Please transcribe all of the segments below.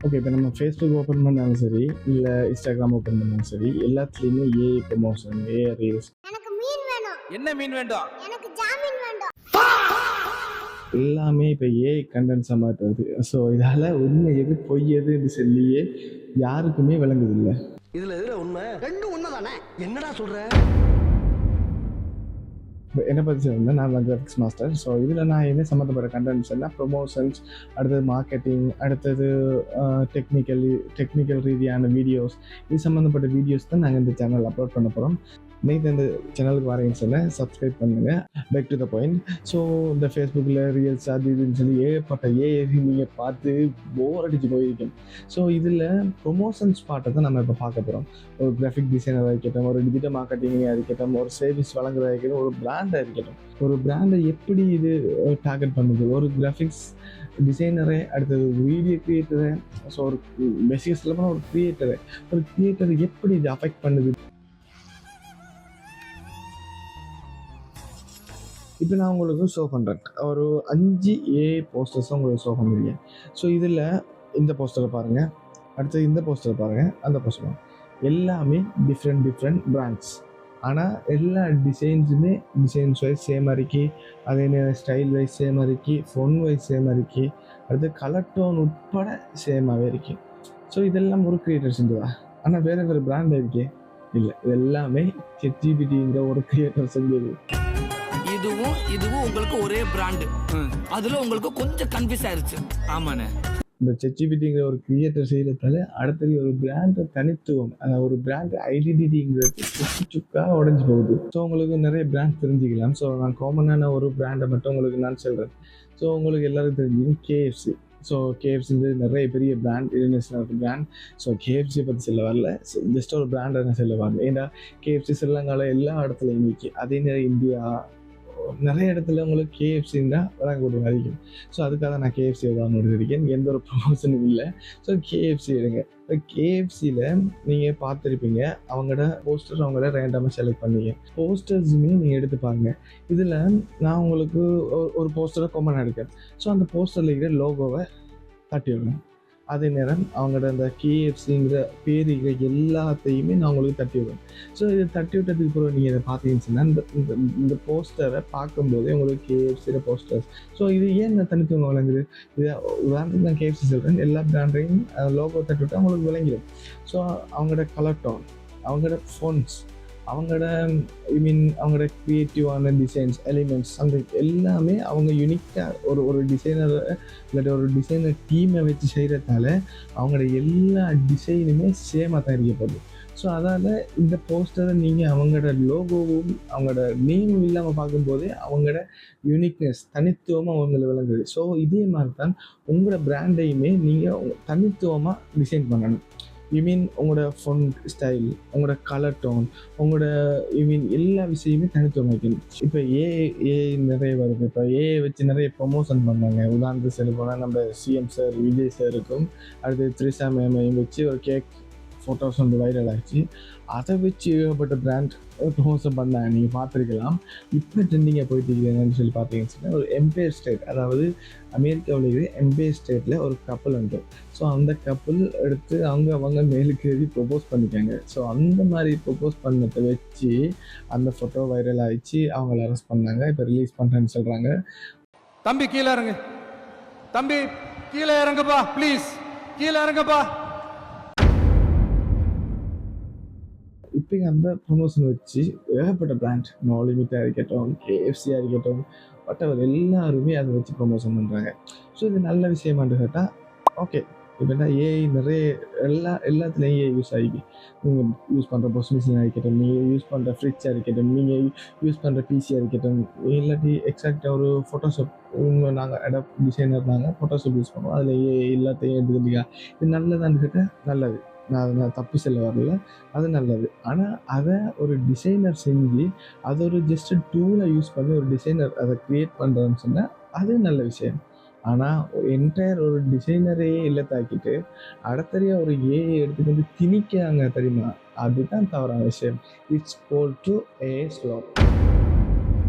Okay. இப்போ நம்ம Facebook open பண்ணாலும் சரி, இல்லை இன்ஸ்டாகிராம் ஓப்பன் பண்ணாலும் சரி, எல்லாத்துலேயுமே ஏஐ ப்ரமோஷன், ஏஐ ரீல்ஸ். எனக்கு மீன் வேணும். என்ன மீன் வேண்டும்? எனக்கு ஜாமீன் வேண்டும். எல்லாமே இப்போ ஏஐ கண்டென்ட்ஸாக மாட்டு வருது. ஸோ இதால் உண்மை எது பொய் எதுன்னு சொல்லியே யாருக்குமே விளங்குதில்லை. இதுல எதுல உண்மை? ரெண்டும் உண்மை தானே. என்னடா சொல்ற? இப்போ என்னை பற்றி சொல்லுங்கள், நான் கிராஃபிக்ஸ் மாஸ்டர். ஸோ இதில் நான் என்ன சம்மந்தப்பட்ட கண்டென்ட்ஸ் எல்லாம் ப்ரொமோஷன்ஸ், அடுத்தது மார்க்கெட்டிங், அடுத்தது டெக்னிக்கல் ரீதியான வீடியோஸ், இது சம்மந்தப்பட்ட வீடியோஸ் தான் நாங்கள் இந்த சேனல் அப்லோட் பண்ண போகிறோம். நீங்கள் இந்த சேனலுக்கு வரீங்கன்னு சொன்னால் சப்ஸ்கிரைப் பண்ணுங்கள். Back to the point. So இந்த ஃபேஸ்புக்கில் ரீல்ஸ் அது இதுன்னு சொல்லி ஏகப்பட்ட ஏஐ நீங்கள் பார்த்து போர் அடிச்சு போயிருக்கேன். ஸோ இதில் ப்ரொமோஷன்ஸ் பார்ட்டை தான் நம்ம இப்போ பார்க்க போகிறோம். ஒரு கிராஃபிக் டிசைனராக இருக்கட்டும், ஒரு டிஜிட்டல் மார்க்கெட்டிங்காக இருக்கட்டும், ஒரு சர்வீஸ் வழங்குறதா இருக்கட்டும், ஒரு பிராண்டாக இருக்கட்டும். ஒரு பிராண்டை எப்படி இது டார்கெட் பண்ணுது, ஒரு கிராஃபிக்ஸ் டிசைனரை, அடுத்தது வீடியோ கிரியேட்டரை, ஸோ ஒரு பேசிக் சொல்லப்போனால் ஒரு கிரியேட்டரை எப்படி இது அஃபெக்ட் பண்ணுது. இப்போ நான் உங்களுக்கு ஷோ பண்ணுறேன். ஒரு 5 ஏஐ போஸ்டர்ஸும் உங்களுக்கு ஷோ பண்ணிருக்கேன். ஸோ இதில் இந்த போஸ்டரை பாருங்கள், அடுத்து இந்த போஸ்டரை பாருங்கள், அந்த போஸ்டர் பாருங்கள். எல்லாமே டிஃப்ரெண்ட் பிராண்ட்ஸ். ஆனால் எல்லா டிசைன்ஸுமே டிசைன்ஸ் வைஸ் சேமாக இருக்கி, அதே நேரம் ஸ்டைல் வைஸ் சேமாக இருக்கி, ஃபோன் வைஸ் சேமாக இருக்கி, அடுத்து கலர் டோன் உட்பட சேமாகவே இருக்கு. ஸோ இதெல்லாம் ஒரு கிரியேட்டர் செஞ்சதா? ஆனால் வேறு பிராண்ட் இருக்கே இல்லை. இது எல்லாமே ChatGPTங்கிற ஒரு கிரியேட்டர் செஞ்சது. இதுவும் உங்களுக்கு ஒரே பிராண்ட். அதுல உங்களுக்கு கொஞ்சம் கன்ஃபியூஸ் ஆயிருச்சு. ஆமாண்ணே. இந்த ChatGPTங்கிற ஒரு கிரியேட்டர் செய்யறதால அடுத்தது ஒரு பிராண்ட் தனித்துவம், ஒரு பிராண்ட் ஐடென்டிட்டிங்கிறது சுக்காக உடஞ்சி போகுது. ஸோ உங்களுக்கு நிறைய பிராண்ட் தெரிஞ்சுக்கலாம். ஸோ நான் காமனான ஒரு பிராண்டை மட்டும் உங்களுக்கு நான் சொல்கிறேன். ஸோ உங்களுக்கு எல்லாருக்கும் தெரிஞ்சுக்கணும் KFC. ஸோ KFCங்கிறது நிறைய பெரிய brand, international brand. So KFC பற்றி சொல்ல வரல, ஜஸ்ட் ஒரு பிராண்டை நான் சொல்ல வரல. ஏன்னா KFC ஸ்ரீலங்காவில் எல்லா இடத்துலையும் இன்னைக்கு, அதே நேரம் இந்தியா நிறைய இடத்துல உங்களுக்கு KFC தான் வழங்கக்கூடிய மதிக்கும். ஸோ அதுக்காக நான் KFC தான் இருக்கேன். எந்த ஒரு ப்ரொமோஷனும் இல்லை. ஸோ KFC எடுங்க. இப்போ KFCயில் நீங்கள் பார்த்துருப்பீங்க, அவங்களோட போஸ்டர் அவங்கள ரேண்டமாக செலக்ட் பண்ணிங்க. போஸ்டர்ஸுமே நீங்கள் எடுத்து பாருங்க. இதில் நான் உங்களுக்கு ஒரு போஸ்டரை காமனாக எடுக்கிறேன். ஸோ அந்த போஸ்டரில் இருக்கிற லோகோவை தட்டி விடணும். அதே நேரம் அவங்களோட அந்த KFCங்கிற பேர் எல்லாத்தையுமே நான் உங்களுக்கு தட்டி விடுவேன். ஸோ இதை தட்டி விட்டதுக்கு பிறகு நீங்கள் இதை பார்த்தீங்கன்னு சொன்னால் இந்த போஸ்டரை பார்க்கும்போதே உங்களுக்கு KFCயோட போஸ்டர்ஸ். ஸோ இது ஏன் இந்த தனித்துவம் விளங்குது? இது உதாரணத்துக்கு நான் KFC சொல்கிறேன், எல்லா பிராண்டையும் லோகோ தட்டி விட்டு அவங்களுக்கு விளங்கிடும். ஸோ அவங்களோட கலர் டோன், அவங்களோட ஃபோன்ஸ், அவங்களோட அவங்களோட க்ரியேட்டிவான டிசைன்ஸ், எலிமெண்ட்ஸ், அந்த எல்லாமே அவங்க யூனிக்காக ஒரு டிசைனர் இல்லாட்டி ஒரு டிசைனர் டீமை வச்சு செய்கிறதால அவங்களோட எல்லா டிசைனுமே சேமாக தான் இருக்கப்படுது. ஸோ அதால் இந்த போஸ்டரை நீங்கள் அவங்களோட லோகோவும் அவங்களோட நேமும் இல்லாமல் பார்க்கும்போதே அவங்களோட யூனிக்னஸ், தனித்துவமாக அவங்களை விளங்குது. ஸோ இதே மாதிரி தான் உங்களோட பிராண்டையுமே நீங்கள் தனித்துவமாக டிசைன் பண்ணணும். உங்களோட ஃபோன் ஸ்டைல், உங்களோட கலர் டோன், உங்களோட எல்லா விஷயமே தனித்துவம் வைக்கணும். இப்போ ஏஐ நிறைய வருது. இப்போ ஏஐ வச்சு நிறைய ப்ரொமோஷன் பண்ணாங்க. உதாரணத்துக்கு சொல்ல போனால் நம்ம CM சார், விஜய் சாருக்கும், அடுத்து த்ரிஷா மேமையும் வச்சு ஒரு கேக் ஃபோட்டோஸ் வந்து வைரல் ஆகிடுச்சு. அதை வச்சு ஏகப்பட்ட பிராண்ட் ப்ரொமோஷன் பண்ணாங்க, நீங்கள் பார்த்துருக்கலாம். இப்போ ட்ரெண்டிங்காக போயிட்டு என்னன்னு சொல்லி பார்த்தீங்கன்னு சொன்னால், ஒரு எம்பையர் ஸ்டேட், அதாவது அமெரிக்காவில் இருக்கிற எம்பையர் ஸ்டேட்டில் ஒரு கப்பல் உண்டு. ஸோ அந்த கப்பல் எடுத்து அவங்க மேலுக்கு எழுதி ப்ரொப்போஸ் பண்ணிக்காங்க. ஸோ அந்த மாதிரி ப்ரொப்போஸ் பண்ணதை வச்சு அந்த ஃபோட்டோ வைரல் ஆகிடுச்சு. அவங்கள அரெஸ்ட் பண்ணாங்க. இப்போ ரிலீஸ் பண்ணுறேன்னு சொல்கிறாங்க. தம்பி கீழே இறங்கு, தம்பி கீழே இறங்குப்பா, ப்ளீஸ் கீழே இறங்குப்பா. இப்போ அந்த ப்ரொமோஷன் வச்சு ஏகப்பட்ட பிராண்ட், நோ லிமிட்டாக இருக்கட்டும், KFCயாக இருக்கட்டும், பட்டவர் எல்லாருமே அதை வச்சு ப்ரொமோஷன் பண்ணுறாங்க. ஸோ இது நல்ல விஷயமானு கேட்டால் ஓகே. இப்போ என்ன ஏஐ நிறைய எல்லாத்துலேயும் ஏஐ யூஸ் ஆகி, நீங்கள் யூஸ் பண்ணுற பொஸ் மிஷினாக இருக்கட்டும், நீங்கள் யூஸ் பண்ணுற ஃப்ரிட்ஜாக இருக்கட்டும், நீங்கள் யூஸ் பண்ணுற பிசியாக இருக்கட்டும், இல்லாட்டி எக்ஸாக்டாக ஒரு ஃபோட்டோஷாப், நாங்கள் அடாப் டிசைனர் நாங்கள் ஃபோட்டோஷாப் யூஸ் பண்ணுவோம். அதில் ஏஐ எல்லாத்தையும் எடுத்துக்கிட்டீங்க. இது நல்லதான்னு கேட்டால் நல்லது. நான் தப்பு சொல்ல வரல, அது நல்லது. ஆனால் அதை ஒரு டிசைனர் செஞ்சு அதை ஒரு ஜஸ்ட் டூலை யூஸ் பண்ணி ஒரு டிசைனர் அதை க்ரியேட் பண்ணுறேன்னு சொன்னால் அது நல்ல விஷயம். ஆனால் என்டையர் ஒரு டிசைனரையே இல்லை தாக்கிட்டு அடுத்தறியாக ஒரு ஏஐ எடுத்துகிட்டு வந்து திணிக்காங்க தெரியுமா? அதுதான் தவறான விஷயம். It's goal to slow.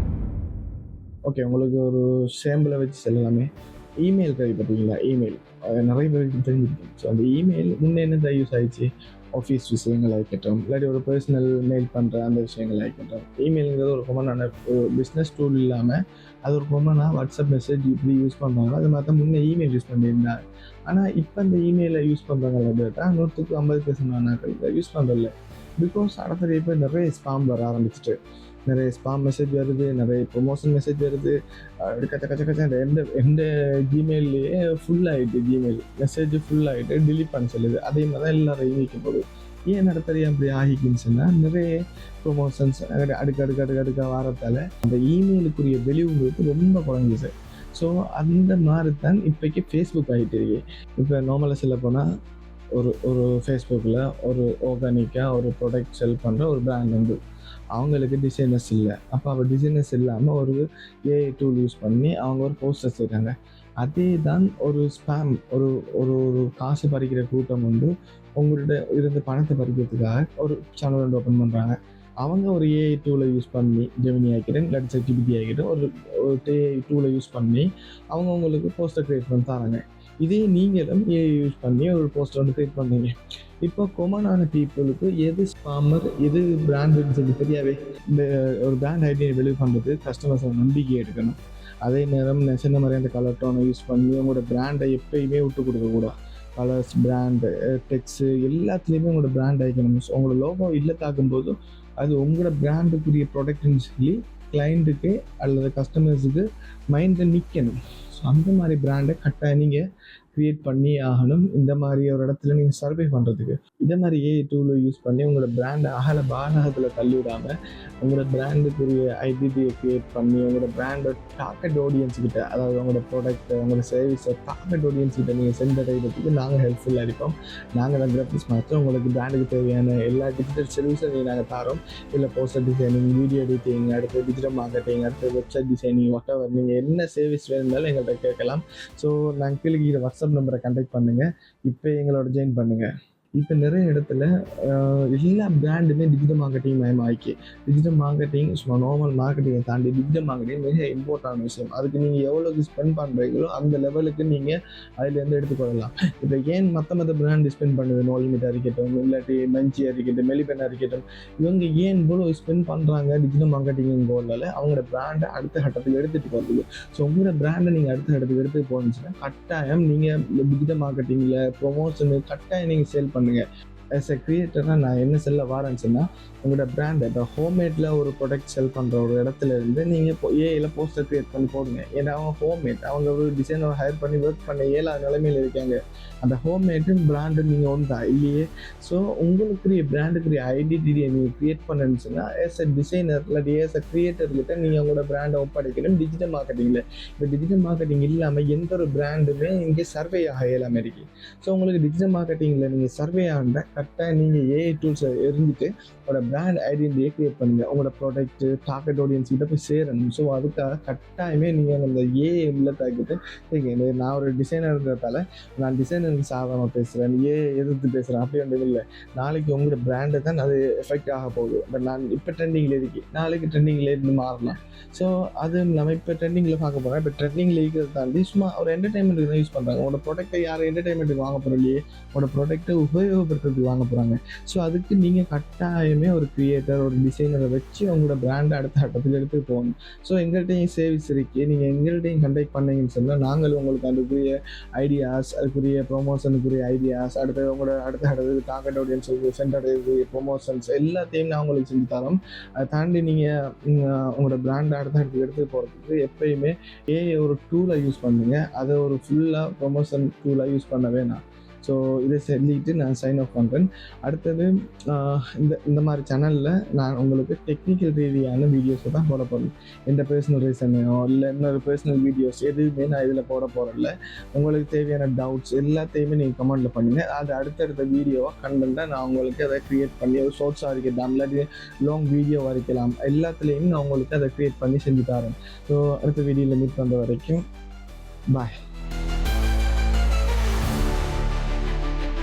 Okay, உங்களுக்கு ஒரு சேம்பிளை வச்சு சொல்லலாமே. இமெயில் கேள்விப்பட்டீங்களா? இமெயில் நிறைய பேருக்கு தெரிஞ்சிருக்கும். ஸோ அந்த இமெயில் முன்னே என்ன யூஸ் ஆயிடுச்சு, ஆஃபீஸ் விஷயங்கள் ஆகிக்கட்டும், இல்லாட்டி ஒரு பர்சனல் மெயில் பண்ணுற அந்த விஷயங்கள் ஆகிக்கட்டும். இமெயிலுங்கிறது ஒரு காமனான ஒரு பிஸ்னஸ் டூல் இல்லாமல் அது ஒரு காமனாக வாட்ஸ்அப் மெசேஜ் இப்படி யூஸ் பண்ணுறாங்களோ அது மாதிரி தான் முன்னே இமெயில் யூஸ் பண்ணியிருந்தாங்க. ஆனால் இப்போ அந்த இமெயிலை யூஸ் பண்ணுறாங்க தான் 100% யூஸ் பண்ணுறதில்ல. பிகாஸ் அடுத்த இப்போ நிறைய ஸ்பாம் வர ஆரம்பிச்சிட்டு, நிறைய ஸ்பாம் மெசேஜ் வருது, நிறைய ப்ரொமோஷன் மெசேஜ் வருது. கச்ச கச்ச கச்ச எந்த ஜிமெயிலே ஃபுல்லாகிட்டு, ஜிமெயில் மெசேஜ் ஃபுல்லாகிட்டு டிலீட் பண்ண சொல்லுது. அதே மாதிரி தான் எல்லாரும் வைக்கும் போது ஏன் நடத்துறையா அப்படி ஆகிக்குன்னு சொன்னால் நிறைய ப்ரொமோஷன்ஸ் அடுக்க வாரத்தால் அந்த இமெயிலுக்குரிய வெளிவுங்கிறது ரொம்ப குறைஞ்சிச்சு. ஸோ அந்த மாதிரி தான் இப்போக்கி ஃபேஸ்புக் ஆகிட்டு இருக்கு. இப்போ நார்மலாக சொல்ல போனால் ஒரு ஃபேஸ்புக்கில் ஒரு ஆர்கானிக்காக ஒரு ப்ராடக்ட் செல் பண்ணுற ஒரு பிராண்ட் வந்து அவங்களுக்கு டிசைனர்ஸ் இல்லை. அப்போ அவள் டிசைனர்ஸ் இல்லாமல் ஒரு ஏஐ டூல் யூஸ் பண்ணி அவங்க ஒரு போஸ்டர் செய்கிறாங்க. அதே தான் ஒரு ஸ்பேம், ஒரு ஒரு காசு பறிக்கிற கூட்டம் வந்து உங்கள்கிட்ட இருந்து பணத்தை பறிக்கிறதுக்காக ஒரு சேனல் வந்து ஓப்பன் பண்ணுறாங்க. அவங்க ஒரு ஏஐ டூலை யூஸ் பண்ணி, ஜெமினி ஆகிக்கிட்டேன் இல்லாட்டி ChatGPT ஆகிக்கிட்டு ஒரு ஏஐ டூலை யூஸ் பண்ணி அவங்க உங்களுக்கு போஸ்டர் க்ரியேட் பண்ணி தராங்க. இதே நீங்களும் ஏஐ யூஸ் பண்ணி ஒரு போஸ்டர் வந்து க்ரியேட் பண்ணுறீங்க. இப்போ காமனான பீப்புளுக்கு எது ஸ்பாமர் எது பிராண்டுன்னு சொல்லி தெரியாவே. இந்த ஒரு பிராண்ட் ஐடியை வெளியே பண்ணுறது கஸ்டமர்ஸை நம்பிக்கை எடுக்கணும். அதே நேரம் சின்ன மாதிரி அந்த கலர் டோனை யூஸ் பண்ணி உங்களோட பிராண்டை எப்பயுமே விட்டு கொடுக்கக்கூடாது. கலர்ஸ், பிராண்டு, டெக்ஸு எல்லாத்துலேயுமே உங்களோட பிராண்ட் ஆகிக்கணும். ஸோ உங்களோட லோகோ இல்லை தாக்கும்போது அது உங்களோட பிராண்டுக்குரிய ப்ராடக்ட்னு சொல்லி கிளைண்ட்டுக்கு அல்லது கஸ்டமர்ஸுக்கு மைண்டில் நிற்கணும். ஸோ அந்த மாதிரி பிராண்டை கட்டாயம் நீங்கள் க்ரியேட் பண்ணி ஆகணும். இந்த மாதிரி ஒரு இடத்துல நீங்கள் சர்வே பண்ணுறதுக்கு இதே மாதிரி ஏஐ டூலை யூஸ் பண்ணி உங்களோட பிராண்டை பாலகத்தில் தள்ளி விடாமல் உங்களோட பிராண்டுக்குரிய ஐடென்டிட்டியை க்ரியேட் பண்ணி உங்களோட பிராண்டோட டார்கெட் ஆடியன்ஸுக்கிட்ட, அதாவது உங்களோட ப்ராடக்ட்டை உங்களோட சர்வீஸை டார்கெட் ஆடியன்ஸ்கிட்ட நீங்கள் சென்றடைகிறதுக்கு நாங்கள் ஹெல்ப்ஃபுல்லாக இருப்போம். நாங்கள் தான் கிராஃபிக்ஸ் மாஸ்டர். உங்களுக்கு பிராண்டுக்கு தேவையான எல்லா டிஜிட்டல் சர்வீஸையும் நாங்கள் தரோம். இல்லை போஸ்டர் டிசைனிங், வீடியோ எடிட்டிங், அடுத்து டிஜிட்டல் மார்க்கெட்டிங், அடுத்து வெப்சைட் டிசைனிங், வாட்டெவர் நீங்கள் என்ன சர்வீஸ் வேணும்னாலும் எங்கள்கிட்ட கேட்கலாம். ஸோ நாங்கள் கீழே வாட்ஸ்அப் நம்பரை கான்டாக்ட் பண்ணுங்கள். இப்போ எங்களோட ஜாயின் பண்ணுங்கள். இப்போ நிறைய இடத்துல எல்லா பிராண்டுமே டிஜிட்டல் மார்க்கெட்டிங் மயமாக்கி, டிஜிட்டல் மார்க்கெட்டிங் சும்மா நார்மல் மார்க்கெட்டிங்கை தாண்டி டிஜிட்டல் மார்க்கெட்டிங் மிக இம்பார்ட்டான விஷயம். அதுக்கு நீங்கள் எவ்வளோக்கு ஸ்பெண்ட் பண்ணுறீங்களோ அந்த லெவலுக்கு நீங்கள் அதுலேருந்து எடுத்துக்கொள்ளலாம். இப்போ ஏன் மற்ற பிராண்டு ஸ்பெண்ட் பண்ணுது, நோ லிமிட்டாக இருக்கட்டும், இல்லாட்டி மஞ்சியாக இருக்கட்டும், மெலிபென்னாக இருக்கட்டும், இவங்க ஏன் இவ்வளோ ஸ்பெண்ட் பண்ணுறாங்க டிஜிட்டல் மார்க்கெட்டிங் கோலில் அவங்களோட பிராண்டை அடுத்த கட்டத்துக்கு எடுத்துகிட்டு போகிறது. ஸோ உங்களோட பிராண்டை நீங்கள் அடுத்த கட்டத்துக்கு எடுத்துகிட்டு போனுச்சுன்னா கட்டாயம் நீங்கள் டிஜிட்டல் மார்க்கெட்டிங்கில் ப்ரொமோஷனு கட்டாயம் நீங்கள் சேல் பண்ணுங்கள். ஆஸ் எ கிரியேட்டராக நான் என்ன செல்ல வரேன்னு சொன்னால் உங்களோட பிராண்டை இப்போ ஹோம்மேடில் ஒரு ப்ராடக்ட் செல் பண்ணுற ஒரு இடத்துல இருந்து நீங்கள் இப்போ ஏஐயில் போஸ்டர் க்ரியேட் பண்ணி போடுங்க. ஏன்னா அவங்க ஹோம்மேட், அவங்க ஒரு டிசைனர் ஹையர் பண்ணி ஒர்க் பண்ண இயலாத நிலைமையில் இருக்காங்க. அந்த ஹோம்மேடு பிராண்டு நீங்கள் ஒன்றா இல்லையே. ஸோ உங்களுக்குரிய பிராண்டுக்குரிய ஐடென்டிட்டியை நீங்கள் க்ரியேட் பண்ணணுன்னு சொன்னால் ஆஸ் எ டிசைனர் இல்லாட்டி ஆஸ் எ கிரியேட்டர்கிட்ட நீங்கள் உங்களோட பிராண்டை ஒப்படைக்கணும் டிஜிட்டல் மார்க்கெட்டிங்கில். இப்போ டிஜிட்டல் மார்க்கெட்டிங் இல்லாமல் எந்த ஒரு பிராண்டுமே இங்கே சர்வே ஆக இயலாமல் இருக்குது. ஸோ உங்களுக்கு டிஜிட்டல் மார்க்கெட்டிங்கில் நீங்கள் சர்வே ஆகிற கரெக்டாக நீங்கள் ஏஐ டூல்ஸை எரிஞ்சிட்டு உங்களோட பிராண்ட் ஐடென்டிட்டியை க்ரியேட் பண்ணுங்கள். உங்களோட ப்ராடக்ட்டு டார்கெட் ஆடியன்ஸ் கிட்ட போய் சேரணும். ஸோ அதுக்காக கட்டாயமே நீங்கள் அந்த ஏஐ உள்ள தாக்கிட்டு சரிங்க, நான் ஒரு டிசைனர்ன்றதால நான் டிசைனருக்கு சாதாரணமாக பேசுகிறேன், எதிர்த்து பேசுகிறேன் அப்படி ஒன்றும் இல்லை. நாளைக்கு உங்களோட பிராண்டை தான் அது எஃபெக்ட் ஆக போகுது. பட் நான் இப்போ ட்ரெண்டிங்கில் இருக்கேன், நாளைக்கு ட்ரெண்டிங்கில் இருந்து மாறலாம். ஸோ அது நம்ம இப்போ ட்ரெண்டிங்கில் பார்க்க போகிறோம். இப்போ ட்ரெண்டிங்கில் இருக்கிறத தாண்டி சும்மா ஒரு என்டர்டைன்மெண்ட்டுக்கு தான் யூஸ் பண்ணுறாங்க. உங்களோட ப்ராடக்ட்டை யாரும் என்டர்டைன்மெண்ட்டுக்கு வாங்க போகிறோம் இல்லையே, உங்களோட ப்ராடக்ட்டை உபயோகப்படுத்துறதுக்கு வாங்க போகிறாங்க. ஸோ அதுக்கு நீங்கள் கட்டாயமே ஒரு கிரியேட்டர், ஒரு டிசைனரை வச்சு உங்களோட பிராண்டை அடுத்த கட்டத்துக்கு எடுத்துகிட்டு போகணும். ஸோ எங்கள்கிட்டையும் சர்வீஸ் இருக்குது. நீங்கள் எங்கள்கிட்டையும் கண்டக்ட் பண்ணீங்கன்னு சொன்னால் நாங்களும் உங்களுக்கு அதுக்குரிய ஐடியாஸ், அதுக்குரிய ப்ரொமோஷனுக்குரிய ஐடியாஸ், அடுத்து உங்களோட அடுத்த கட்டத்துக்கு டார்கெட் ஆடியன்ஸுக்கு சென்டர்டைய ப்ரொமோஷன்ஸ் எல்லாத்தையும் நான் உங்களுக்கு செஞ்சு தரோம். அதை தாண்டி நீங்கள் உங்களோட பிராண்டை அடுத்த இடத்துக்கு எடுத்துகிட்டு போகிறதுக்கு எப்பயுமே ஏஐ ஒரு டூலை யூஸ் பண்ணுங்க. அதை ஒரு ஃபுல்லாக ப்ரொமோஷன் டூலாக யூஸ் பண்ண வேணாம். ஸோ இதை சொல்லிட்டு நான் சைன் ஆஃப் பண்ணுறேன். அடுத்தது இந்த மாதிரி சேனலில் நான் உங்களுக்கு டெக்னிக்கல் ரீதியான வீடியோஸை தான் போட போகிறேன். எந்த பர்சனல் ரீசனையோ இல்லை இன்னொரு பர்சனல் வீடியோஸ் எதுவுமே நான் இதில் போட போகிறதில்ல. உங்களுக்கு தேவையான டவுட்ஸ் எல்லாத்தையுமே நீங்கள் கமெண்ட்டில் பண்ணுங்கள். அது அடுத்தடுத்த வீடியோவாக கண்டென்ட்டாக நான் உங்களுக்கு அதை க்ரியேட் பண்ணி ஒரு ஷார்ட்ஸாக இருக்கலாம், இல்லாட்டி லாங் வீடியோவாக இருக்கலாம், எல்லாத்துலேயும் நான் உங்களுக்கு அதை க்ரியேட் பண்ணி செஞ்சு தரேன். ஸோ அடுத்த வீடியோவில் மீட் பண்ணுற வரைக்கும் பாய்.